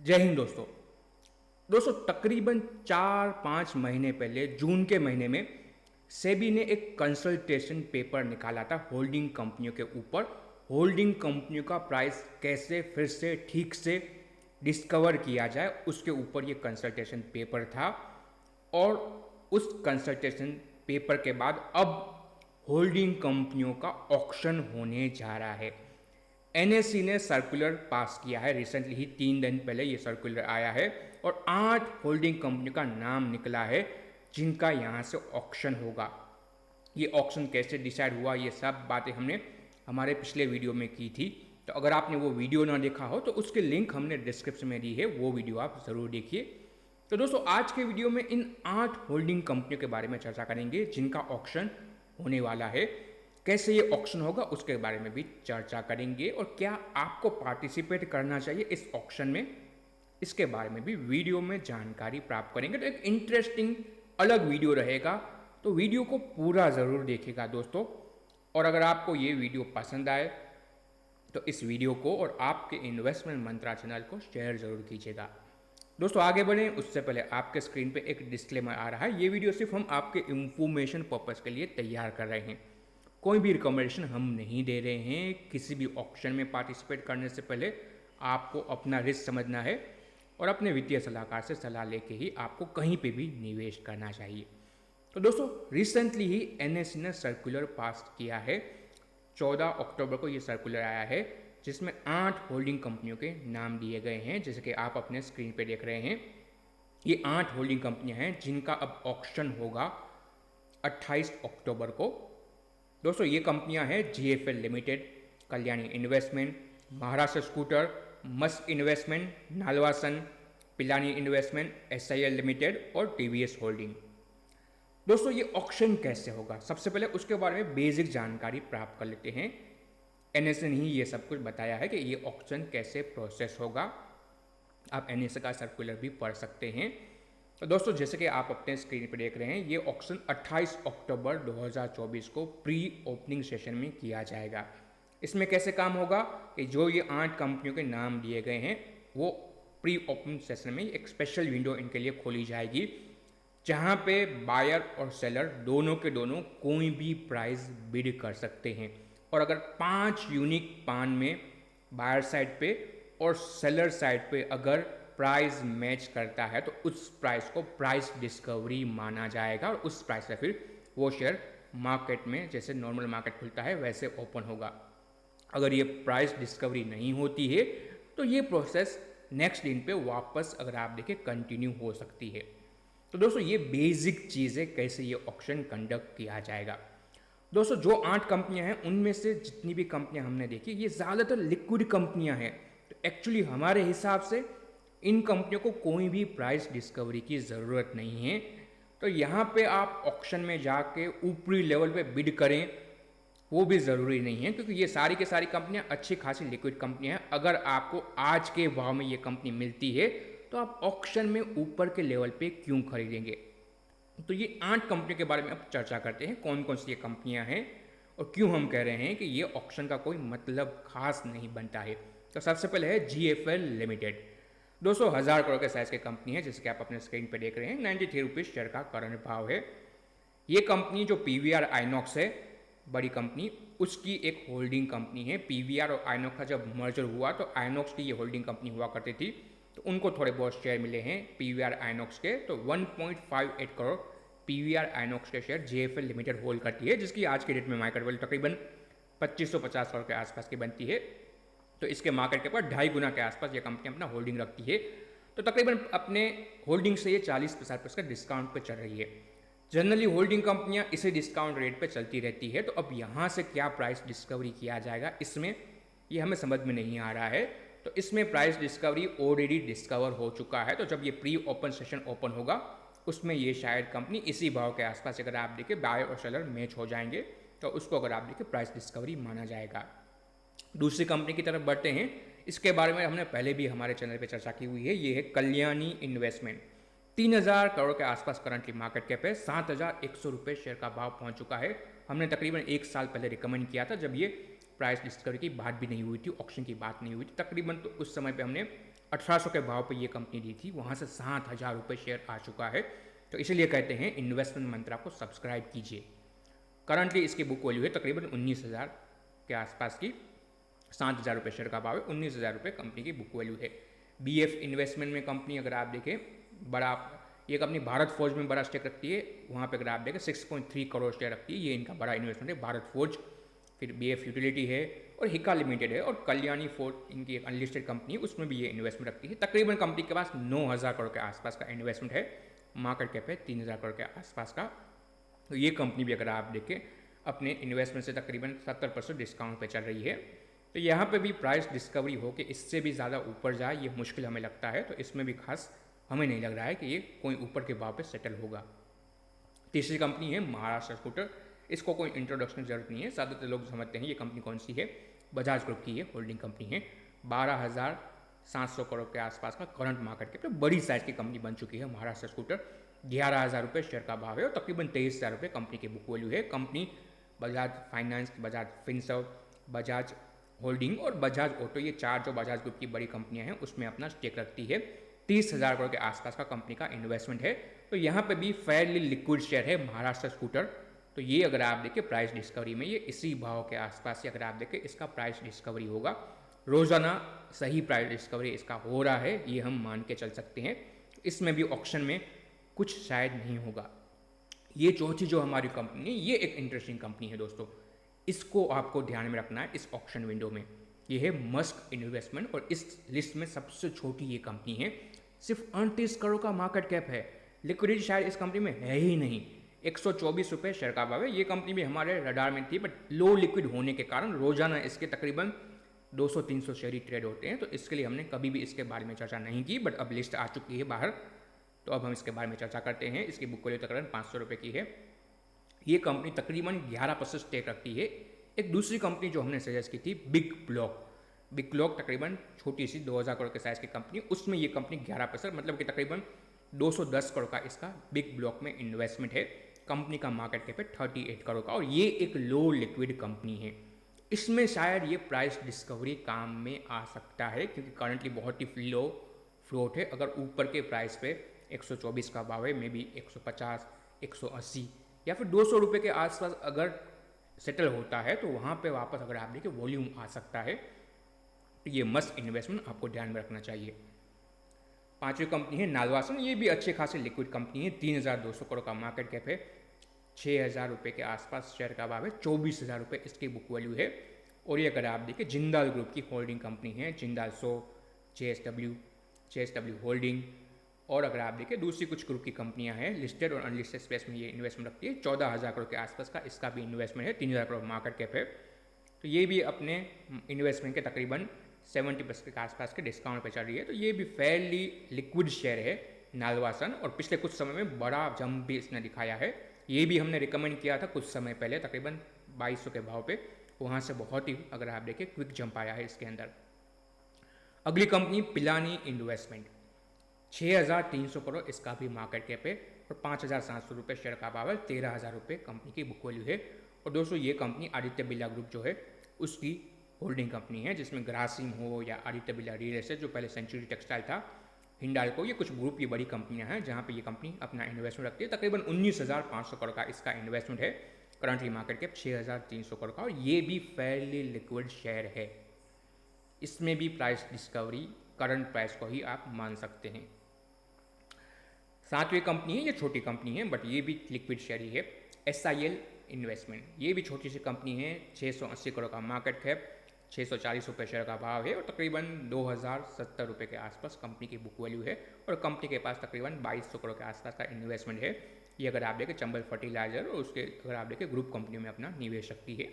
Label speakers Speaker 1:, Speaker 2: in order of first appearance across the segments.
Speaker 1: जय हिंद दोस्तों। तकरीबन 4-5 महीने पहले जून के महीने में सेबी ने एक कंसल्टेशन पेपर निकाला था होल्डिंग कंपनियों के ऊपर। होल्डिंग कंपनियों का प्राइस कैसे फिर से ठीक से डिस्कवर किया जाए, उसके ऊपर ये कंसल्टेशन पेपर था। और उस कंसल्टेशन पेपर के बाद अब होल्डिंग कंपनियों का ऑक्शन होने जा रहा है। एनएससी ने सर्कुलर पास किया है, रिसेंटली ही 3 दिन पहले ये सर्कुलर आया है और 8 होल्डिंग कंपनियों का नाम निकला है जिनका यहाँ से ऑक्शन होगा। ये ऑक्शन कैसे डिसाइड हुआ, ये सब बातें हमने हमारे पिछले वीडियो में की थी। तो अगर आपने वो वीडियो ना देखा हो तो उसके लिंक हमने डिस्क्रिप्शन में दी है, वो वीडियो आप ज़रूर देखिए। तो दोस्तों, आज के वीडियो में इन 8 होल्डिंग कंपनियों के बारे में चर्चा करेंगे जिनका ऑक्शन होने वाला है। कैसे ये ऑक्शन होगा उसके बारे में भी चर्चा करेंगे और क्या आपको पार्टिसिपेट करना चाहिए इस ऑक्शन में, इसके बारे में भी वीडियो में जानकारी प्राप्त करेंगे। तो एक इंटरेस्टिंग अलग वीडियो रहेगा, तो वीडियो को पूरा ज़रूर देखिएगा दोस्तों। और अगर आपको ये वीडियो पसंद आए तो इस वीडियो को और आपके इन्वेस्टमेंट मंत्रा चैनल को शेयर ज़रूर कीजिएगा। दोस्तों, आगे बढ़ें उससे पहले आपके स्क्रीन पे एक डिस्क्लेमर आ रहा है। ये वीडियो सिर्फ हम आपके इंफॉर्मेशन पर्पज़ के लिए तैयार कर रहे हैं, कोई भी रिकमेंडेशन हम नहीं दे रहे हैं। किसी भी ऑप्शन में पार्टिसिपेट करने से पहले आपको अपना रिस्क समझना है और अपने वित्तीय सलाहकार से सलाह लेके ही आपको कहीं पे भी निवेश करना चाहिए। तो दोस्तों, रिसेंटली ही एनएससी ने सर्कुलर पास किया है। 14 अक्टूबर को ये सर्कुलर आया है जिसमें 8 होल्डिंग कंपनियों के नाम दिए गए हैं, जैसे कि आप अपने स्क्रीन पे देख रहे हैं। ये 8 होल्डिंग कंपनियां हैं जिनका अब ऑक्शन होगा 28 अक्टूबर को। दोस्तों, ये कंपनियां हैं GFL limited, Kalyani investment, Maharashtra scooter, Mask investment, Nalwa sons, Pilani investment, SIL limited और टीवीएस होल्डिंग। दोस्तों, ये ऑक्शन कैसे होगा, सबसे पहले उसके बारे में बेसिक जानकारी प्राप्त कर लेते हैं। एनएसए ने ही ये सब कुछ बताया है कि ये ऑक्शन कैसे प्रोसेस होगा। आप एनएसए का सर्कुलर भी पढ़ सकते हैं। तो दोस्तों, जैसे कि आप अपने स्क्रीन पर देख रहे हैं, ये ऑक्शन 28 अक्टूबर 2024 को प्री ओपनिंग सेशन में किया जाएगा। इसमें कैसे काम होगा कि जो ये 8 कंपनियों के नाम दिए गए हैं वो प्री ओपनिंग सेशन में एक स्पेशल विंडो इनके लिए खोली जाएगी, जहां पे बायर और सेलर दोनों के दोनों कोई भी प्राइस बिड कर सकते हैं। और अगर 5 यूनिक पान में बायर साइड पे और सेलर साइड पे अगर प्राइस मैच करता है तो उस प्राइस को प्राइस डिस्कवरी माना जाएगा और उस प्राइस से फिर वो शेयर मार्केट में जैसे नॉर्मल मार्केट खुलता है वैसे ओपन होगा। अगर ये प्राइस डिस्कवरी नहीं होती है तो ये प्रोसेस नेक्स्ट दिन पे वापस अगर आप देखें कंटिन्यू हो सकती है। तो दोस्तों, ये बेसिक चीज़ है कैसे ये ऑक्शन कंडक्ट किया जाएगा। दोस्तों, जो 8 कंपनियां हैं उनमें से जितनी भी कंपनियां हमने देखी ये ज़्यादातर लिक्विड कंपनियां हैं। तो एक्चुअली हमारे हिसाब से इन कंपनियों को कोई भी प्राइस डिस्कवरी की ज़रूरत नहीं है। तो यहाँ पे आप ऑक्शन में जाके ऊपरी लेवल पे बिड करें वो भी ज़रूरी नहीं है, क्योंकि ये सारी की सारी कंपनियाँ अच्छी खासी लिक्विड कंपनियाँ हैं। अगर आपको आज के भाव में ये कंपनी मिलती है तो आप ऑक्शन में ऊपर के लेवल पे क्यों खरीदेंगे। तो ये 8 कंपनियों के बारे में अब चर्चा करते हैं, कौन कौन सी ये कंपनियाँ हैं और क्यों हम कह रहे हैं कि ये ऑक्शन का कोई मतलब खास नहीं बनता है। तो सबसे पहले है जीएफएल लिमिटेड। 200,000 करोड़ के साइज की कंपनी है, जैसे कि आप अपने स्क्रीन पर देख रहे हैं। 93 रुपीज़ शेयर का करंट भाव है। ये कंपनी जो पीवीआर आइनॉक्स है, बड़ी कंपनी, उसकी एक होल्डिंग कंपनी है। पीवीआर और आइनॉक्स का जब मर्जर हुआ तो आइनॉक्स की ये होल्डिंग कंपनी हुआ करती थी, तो उनको थोड़े बहुत शेयर मिले हैं पीवीआर आइनॉक्स के। तो 1.58 करोड़ पीवीआर आइनॉक्स के शेयर जीएफएल लिमिटेड होल्ड करती है, जिसकी आज के डेट में मार्केट वैल्यू तकरीबन 2550 करोड़ के आसपास की बनती है। तो इसके मार्केट के ऊपर 2.5 गुना के आसपास ये कंपनी अपना होल्डिंग रखती है। तो तकरीबन अपने होल्डिंग से ये 40% का डिस्काउंट पे चल रही है। जनरली होल्डिंग कंपनियां इसी डिस्काउंट रेट पे चलती रहती है। तो अब यहाँ से क्या प्राइस डिस्कवरी किया जाएगा, इसमें ये हमें समझ में नहीं आ रहा है। तो इसमें प्राइस डिस्कवरी ऑलरेडी डिस्कवर हो चुका है। तो जब ये प्री ओपन सेशन ओपन होगा उसमें ये शायद कंपनी इसी भाव के आसपास, अगर आप देखें बायर और सेलर मैच हो जाएंगे तो उसको अगर आप देखें प्राइस डिस्कवरी माना जाएगा। दूसरी कंपनी की तरफ बढ़ते हैं। इसके बारे में हमने पहले भी हमारे चैनल पे चर्चा की हुई है। ये है कल्याणी इन्वेस्टमेंट। 3,000 करोड़ के आसपास करंटली मार्केट कैप है। 7,100 रुपये शेयर का भाव पहुंच चुका है। हमने तकरीबन 1 साल पहले रिकमेंड किया था, जब ये प्राइस डिस्कवरी की बात भी नहीं हुई थी, ऑक्शन की बात नहीं हुई थी तकरीबन। तो उस समय पे हमने 1800 के भाव पे ये कंपनी दी थी, वहाँ से 7,000 रुपये शेयर आ चुका है। तो इसीलिए कहते हैं इन्वेस्टमेंट मंत्रा को सब्सक्राइब कीजिए। करंटली इसकी बुक वैल्यू है तकरीबन 19,000 के आसपास की, 7,000 रुपये शेयर का भाव है, 19,000 रुपये कंपनी की बुक वैल्यू है। BF इन्वेस्टमेंट में कंपनी अगर आप देखें, बड़ा ये कंपनी भारत फोर्ज में बड़ा स्टेक रखती है, वहाँ पे अगर आप देखें 6.3 करोड़ शेयर रखती है, ये इनका बड़ा इन्वेस्टमेंट है। भारत फोर्ज, फिर BF यूटिलिटी है और हिका लिमिटेड है, और कल्याणी फोर्ज इनकी एक अनलिस्टेड कंपनी है, उसमें भी ये इन्वेस्टमेंट रखती है। तकरीबन कंपनी के पास 9,000 करोड़ के आसपास का इन्वेस्टमेंट है, मार्केट कैप है 3,000 करोड़ के आसपास का। तो ये कंपनी भी अगर आप देखें अपने इन्वेस्टमेंट से तकरीबन 70% डिस्काउंट पे चल रही है। तो यहाँ पे भी प्राइस डिस्कवरी हो कि इससे भी ज़्यादा ऊपर जाए, ये मुश्किल हमें लगता है। तो इसमें भी खास हमें नहीं लग रहा है कि ये कोई ऊपर के भाव पे सेटल होगा। तीसरी कंपनी है महाराष्ट्र स्कूटर। इसको कोई इंट्रोडक्शन की जरूरत नहीं है, ज़्यादातर लोग समझते हैं ये कंपनी कौन सी है। बजाज ग्रुप की ये होल्डिंग कंपनी है। 12,700 करोड़ के आसपास का करंट मार्केट कैप, बड़ी साइज की कंपनी बन चुकी है महाराष्ट्र स्कूटर। 11,000 रुपये शेयर का भाव है और तकरीबन 23,000 रुपये कंपनी की बुक वैल्यू है। Company Bajaj finance, Bajaj Finserv, Bajaj holding और बजाज ऑटो, ये चार जो बजाज ग्रुप की बड़ी कंपनियां हैं उसमें अपना स्टेक रखती है। 30,000 करोड़ के आसपास का कंपनी का इन्वेस्टमेंट है। तो यहाँ पे भी फेयरली लिक्विड शेयर है महाराष्ट्र स्कूटर। तो ये अगर आप देखें प्राइस डिस्कवरी में, ये इसी भाव के आसपास ही अगर आप देखें इसका प्राइस डिस्कवरी होगा। रोज़ाना सही प्राइस डिस्कवरी इसका हो रहा है, ये हम मान के चल सकते हैं। इसमें भी ऑक्शन में कुछ शायद नहीं होगा। ये चौथी जो हमारी कंपनी, ये एक इंटरेस्टिंग कंपनी है दोस्तों, इसको आपको ध्यान में रखना है इस ऑक्शन विंडो में। ये है मस्क इन्वेस्टमेंट और इस लिस्ट में सबसे छोटी ये कंपनी है। सिर्फ 38 करोड़ का मार्केट कैप है। लिक्विडिटी शायद इस कंपनी में है ही नहीं। 124 रुपये शेयर का भाव है। ये कंपनी भी हमारे रडार में थी, बट लो लिक्विड होने के कारण रोजाना इसके तकरीबन 200-300 शेयर ही ट्रेड होते हैं। तो इसके लिए हमने कभी भी इसके बारे में चर्चा नहीं की, बट अब लिस्ट आ चुकी है बाहर, तो अब हम इसके बारे में चर्चा करते हैं। इसकी बुक वैल्यू तकरीबन 500 रुपये की है। ये कंपनी तकरीबन 11% स्टेक रखती है। एक दूसरी कंपनी जो हमने सजेस्ट की थी बिग ब्लॉक, बिग ब्लॉक तकरीबन छोटी सी 2,000 करोड़ के साइज की कंपनी, उसमें ये कंपनी 11%, मतलब कि तकरीबन 210 करोड़ का इसका बिग ब्लॉक में इन्वेस्टमेंट है। कंपनी का मार्केट कैप है 38 करोड़ का और ये एक लो लिक्विड कंपनी है। इसमें शायद ये प्राइस डिस्कवरी काम में आ सकता है, क्योंकि करंटली बहुत ही लो फ्लोट है। अगर ऊपर के प्राइस पे 124 का भाव है, मे बी 150, 180 या फिर 200 रुपये के आसपास अगर सेटल होता है, तो वहाँ पे वापस अगर आप देखिए वॉल्यूम आ सकता है। ये मस्ट इन्वेस्टमेंट आपको ध्यान में रखना चाहिए। पांचवी कंपनी है नालवासन। ये भी अच्छे खासे लिक्विड कंपनी है। 3,200 करोड़ का मार्केट कैप है, 6,000 रुपये के आसपास शेयर का भाव है, 24,000 रुपये इसकी बुक वैल्यू है। और ये अगर आप देखिए जिंदाल ग्रुप की होल्डिंग कंपनी है, जिंदाल सो, JSW होल्डिंग, और अगर आप देखिए दूसरी कुछ ग्रुप की कंपनियां हैं लिस्टेड और अनलिस्टेड स्पेस में ये इन्वेस्टमेंट रखती है। 14,000 करोड़ के आसपास का इसका भी इन्वेस्टमेंट है। 3,000 करोड़ मार्केट कैप है। तो ये भी अपने इन्वेस्टमेंट के तकरीबन 70% के आसपास के डिस्काउंट पे चल रही है। तो ये भी फेयरली लिक्विड शेयर है नालवासन, और पिछले कुछ समय में बड़ा जंप भी इसने दिखाया है। ये भी हमने रिकमेंड किया था कुछ समय पहले तकरीबन 2200 के भाव पे, वहाँ से बहुत ही अगर आप देखें क्विक जंप आया है इसके अंदर। अगली कंपनी पिलानी इन्वेस्टमेंट, 6,300 करोड़ इसका भी मार्केट कैप है और 5,700 रुपये शेयर का भाव है, 13,000 रुपये कंपनी की बुक वैल्यू है। और दोस्तों ये कंपनी आदित्य बिरला ग्रुप जो है उसकी होल्डिंग कंपनी है, जिसमें ग्रासिम हो या आदित्य बिरला रियल एस्टेट जो पहले सेंचुरी टेक्सटाइल था, हिंडाल्को, ये कुछ ग्रुप की बड़ी कंपनियां हैं जहां पे ये कंपनी अपना इन्वेस्टमेंट रखती है। तकरीबन 19,500 करोड़ का इसका इन्वेस्टमेंट है। करंटली मार्केट कैप 6,300 करोड़ का और ये भी फेयरली लिक्विड शेयर है। इसमें भी प्राइस डिस्कवरी करंट प्राइस को ही आप मान सकते हैं। सातवीं कंपनी है, ये छोटी कंपनी है बट ये भी लिक्विड शेयर ही है, SIL इन्वेस्टमेंट। ये भी छोटी सी कंपनी है, 680 करोड़ का मार्केट कैप, 640 रुपये शेयर का भाव है और तकरीबन 2,070 रुपये के आसपास कंपनी की बुक वैल्यू है। और कंपनी के पास तकरीबन 2,200 करोड़ के आसपास का इन्वेस्टमेंट है। ये अगर आप देखें चंबल फर्टिलाइजर और उसके अगर आप देखें ग्रुप कंपनियों में अपना निवेश रखती है।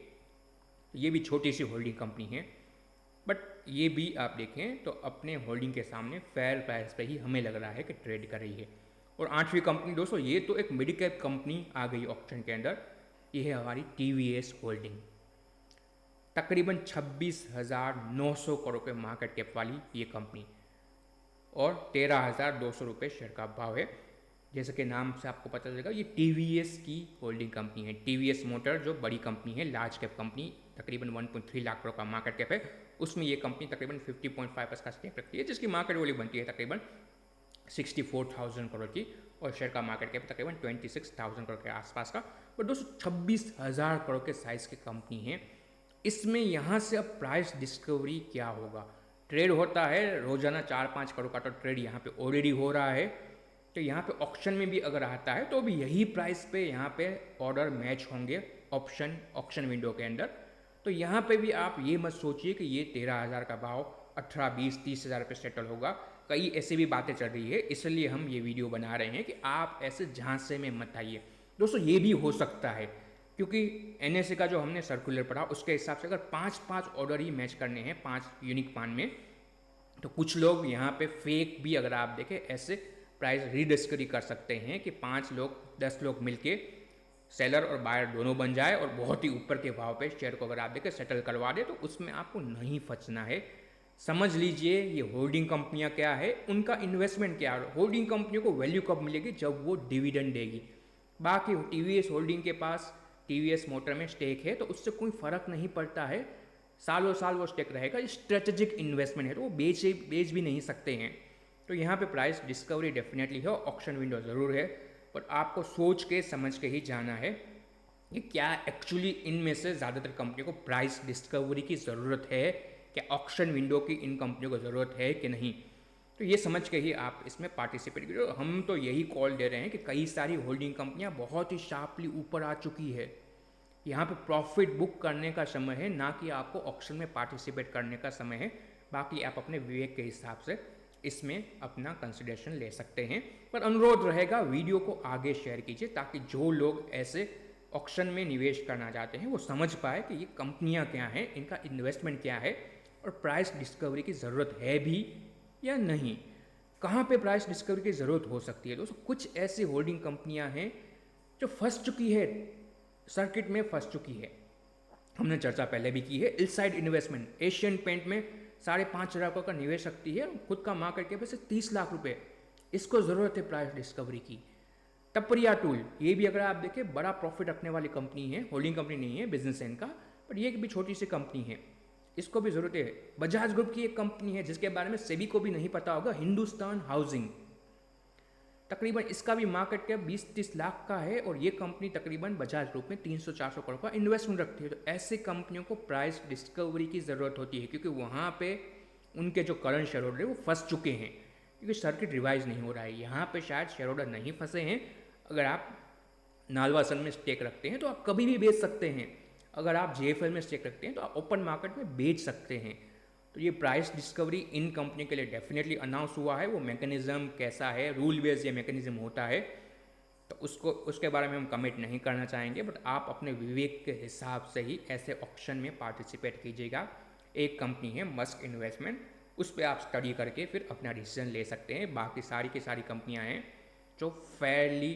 Speaker 1: ये भी छोटी सी होल्डिंग कंपनी है, बट ये भी आप देखें तो अपने होल्डिंग के सामने फेयर प्राइस पे ही हमें लग रहा है कि ट्रेड कर रही है। और आठवीं कंपनी दोस्तों, ये तो एक मिड कैप कंपनी आ गई ऑप्शन के अंदर, ये है हमारी TVS होल्डिंग। तकरीबन 26,900 करोड़ के मार्केट कैप वाली ये कंपनी और 13,200 रुपये शेयर का भाव है। जैसे कि नाम से आपको पता चलेगा ये TVS की होल्डिंग कंपनी है। TVS मोटर जो बड़ी कंपनी है, लार्ज कैप कंपनी, तकरीबन 1.3 लाख करोड़ का मार्केट कैप है उसमें ये कंपनी तकरीबन 50.5% का स्टेक रखती है, जिसकी मार्केट वैल्यू बनती है तकरीबन 64,000 करोड़ की, और शेयर का मार्केट कैप तकरीबन 26,000 करोड़ के आसपास का। और दोस्तों 26,000 करोड़ के साइज़ की कंपनी है। इसमें यहाँ से अब प्राइस डिस्कवरी क्या होगा? ट्रेड होता है रोज़ाना 4-5 करोड़ का, तो ट्रेड यहाँ पे ऑलरेडी हो रहा है। तो यहाँ पे ऑक्शन में भी अगर आता है तो भी यही प्राइस पे यहाँ पे ऑर्डर मैच होंगे ऑक्शन विंडो के अंदर। तो यहाँ पे भी आप ये मत सोचिए कि ये 13,000 का भाव 18, 20, 30,000 पे सेटल होगा। कई ऐसी भी बातें चल रही है, इसलिए हम ये वीडियो बना रहे हैं कि आप ऐसे झांसे में मत आइए। दोस्तों ये भी हो सकता है, क्योंकि NSE का जो हमने सर्कुलर पढ़ा उसके हिसाब से अगर 5-5 ऑर्डर ही मैच करने हैं 5 यूनिक पान में, तो कुछ लोग यहाँ पे फेक भी अगर आप देखें ऐसे प्राइस रीडिस्कवरी कर सकते हैं कि 5 लोग 10 लोग मिलके सेलर और बायर दोनों बन जाए और बहुत ही ऊपर के भाव पे शेयर को अगर आप देखें सेटल करवा दे, तो उसमें आपको नहीं फंसना है। समझ लीजिए ये होल्डिंग कंपनियां क्या है, उनका इन्वेस्टमेंट क्या है। होल्डिंग कंपनियों को वैल्यू कब मिलेगी? जब वो डिविडेंड देगी। बाकी TVS होल्डिंग के पास TVS मोटर में स्टेक है, तो उससे कोई फ़र्क नहीं पड़ता है, सालों साल वो स्टेक रहेगा। स्ट्रेटेजिक इन्वेस्टमेंट है, तो वो बेच भी नहीं सकते हैं। तो यहाँ पे प्राइस डिस्कवरी डेफिनेटली है, ऑक्शन विंडो ज़रूर है, पर आपको सोच के समझ के ही जाना है कि क्या एक्चुअली इनमें से ज़्यादातर कंपनियों को प्राइस डिस्कवरी की ज़रूरत है, क्या ऑक्शन विंडो की इन कंपनियों को ज़रूरत है कि नहीं। तो ये समझ के ही आप इसमें पार्टिसिपेट करिए। हम तो यही कॉल दे रहे हैं कि कई सारी होल्डिंग कंपनियां बहुत ही शार्पली ऊपर आ चुकी है। यहाँ पे प्रॉफिट बुक करने का समय है, ना कि आपको ऑक्शन में पार्टिसिपेट करने का समय है। बाकी आप अपने विवेक के हिसाब से इसमें अपना कंसिडरेशन ले सकते हैं, पर अनुरोध रहेगा वीडियो को आगे शेयर कीजिए, ताकि जो लोग ऐसे ऑक्शन में निवेश करना चाहते हैं वो समझ पाए कि ये कंपनियां क्या हैं, इनका इन्वेस्टमेंट क्या है, और प्राइस डिस्कवरी की ज़रूरत है भी या नहीं। कहाँ पे प्राइस डिस्कवरी की ज़रूरत हो सकती है? दोस्तों कुछ ऐसी होल्डिंग कंपनियां हैं जो फंस चुकी है, सर्किट में फंस चुकी है। हमने चर्चा पहले भी की है। इलसाइड इन्वेस्टमेंट एशियन पेंट में 5,500 करोड़ का निवेश रखती है, खुद का मार्केट कैप है 30 लाख रुपए। इसको ज़रूरत है प्राइस डिस्कवरी की। टपरिया टूल, ये भी अगर आप देखें बड़ा प्रॉफिट रखने वाली कंपनी है, होल्डिंग कंपनी नहीं है, बिजनेस है इनका, पर ये भी छोटी सी कंपनी है, इसको भी ज़रूरत है। बजाज ग्रुप की एक कंपनी है जिसके बारे में सेबी को भी नहीं पता होगा, हिंदुस्तान हाउसिंग, तकरीबन इसका भी मार्केट कैप 20-30 लाख का है, और ये कंपनी तकरीबन बजाज ग्रुप में 300-400 करोड़ का इन्वेस्टमेंट रखती है। तो ऐसे कंपनियों को प्राइस डिस्कवरी की ज़रूरत होती है, क्योंकि वहाँ पे उनके जो करंट शेयर होल्डर है वो फंस चुके हैं, क्योंकि सर्किट रिवाइज नहीं हो रहा है। यहाँ पे शायद शेयर होल्डर नहीं फंसे हैं। अगर आप नालवासन में स्टेक रखते हैं तो आप कभी भी बेच सकते हैं। अगर आप JFL में स्टेक रखते हैं तो आप ओपन मार्केट में बेच सकते हैं। तो ये प्राइस डिस्कवरी इन कंपनी के लिए डेफिनेटली अनाउंस हुआ है। वो मैकेनिज्म कैसा है, रूल बेस्ड ये मैकेनिज्म होता है, तो उसके बारे में हम कमेंट नहीं करना चाहेंगे, बट आप अपने विवेक के हिसाब से ही ऐसे ऑप्शन में पार्टिसिपेट कीजिएगा। एक कंपनी है मस्क इन्वेस्टमेंट, उस पर आप स्टडी करके फिर अपना डिसीजन ले सकते हैं। बाकी सारी की सारी कंपनियां हैं जो फेयरली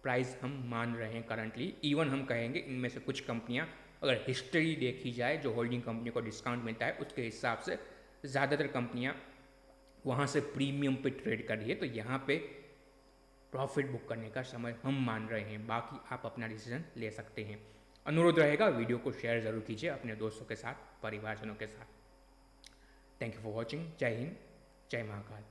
Speaker 1: प्राइस हम मान रहे हैं करंटली। इवन हम कहेंगे इनमें से कुछ कंपनियां, अगर हिस्ट्री देखी जाए जो होल्डिंग कंपनी को डिस्काउंट मिलता है उसके हिसाब से ज़्यादातर कंपनियां वहाँ से प्रीमियम पे ट्रेड कर रही है। तो यहाँ पे प्रॉफिट बुक करने का समय हम मान रहे हैं। बाकी आप अपना डिसीजन ले सकते हैं। अनुरोध रहेगा वीडियो को शेयर ज़रूर कीजिए अपने दोस्तों के साथ, परिवारजनों के साथ। Thank you for watching. जय हिंद, जय महाकाल।